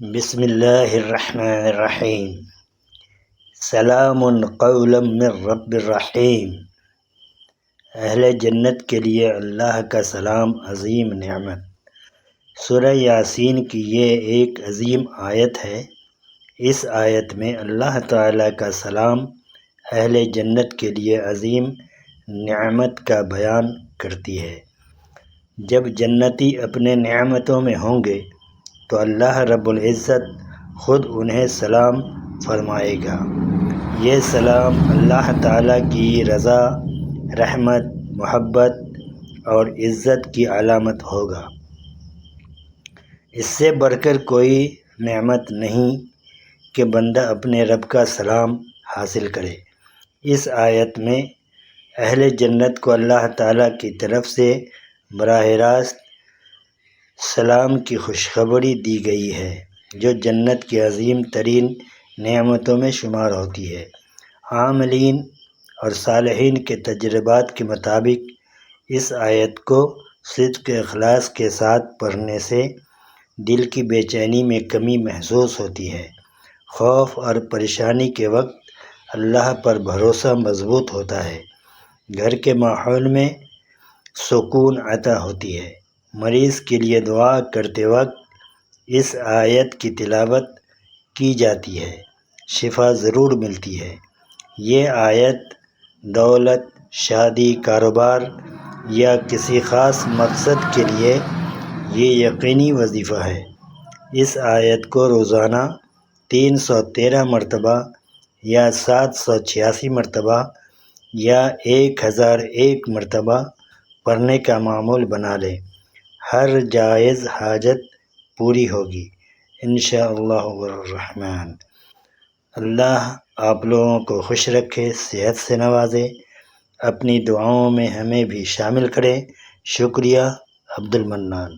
بسم اللہ الرحمن الرحیم۔ سلام قولا من رب الرحیم۔ اہل جنت کے لیے اللہ کا سلام عظیم نعمت۔ سورہ یاسین کی یہ ایک عظیم آیت ہے۔ اس آیت میں اللہ تعالیٰ کا سلام اہل جنت کے لیے عظیم نعمت کا بیان کرتی ہے۔ جب جنتی اپنے نعمتوں میں ہوں گے تو اللہ رب العزت خود انہیں سلام فرمائے گا۔ یہ سلام اللہ تعالیٰ کی رضا، رحمت، محبت اور عزت کی علامت ہوگا۔ اس سے بڑھ کر کوئی نعمت نہیں کہ بندہ اپنے رب کا سلام حاصل کرے۔ اس آیت میں اہل جنت کو اللہ تعالیٰ کی طرف سے براہ راست سلام کی خوشخبری دی گئی ہے، جو جنت کی عظیم ترین نعمتوں میں شمار ہوتی ہے۔ عاملین اور صالحین کے تجربات کے مطابق اس آیت کو صدق اخلاص کے ساتھ پڑھنے سے دل کی بے چینی میں کمی محسوس ہوتی ہے، خوف اور پریشانی کے وقت اللہ پر بھروسہ مضبوط ہوتا ہے، گھر کے ماحول میں سکون عطا ہوتی ہے۔ مریض کے لیے دعا کرتے وقت اس آیت کی تلاوت کی جاتی ہے، شفا ضرور ملتی ہے۔ یہ آیت دولت، شادی، کاروبار یا کسی خاص مقصد کے لیے یہ یقینی وظیفہ ہے۔ اس آیت کو روزانہ 313 مرتبہ یا 786 مرتبہ یا 1001 مرتبہ پڑھنے کا معمول بنا لیں۔ ہر جائز حاجت پوری ہوگی انشاءاللہ الرحمن۔ اللہ آپ لوگوں کو خوش رکھے، صحت سے نوازے، اپنی دعاؤں میں ہمیں بھی شامل کرے۔ شکریہ۔ عبد المنان۔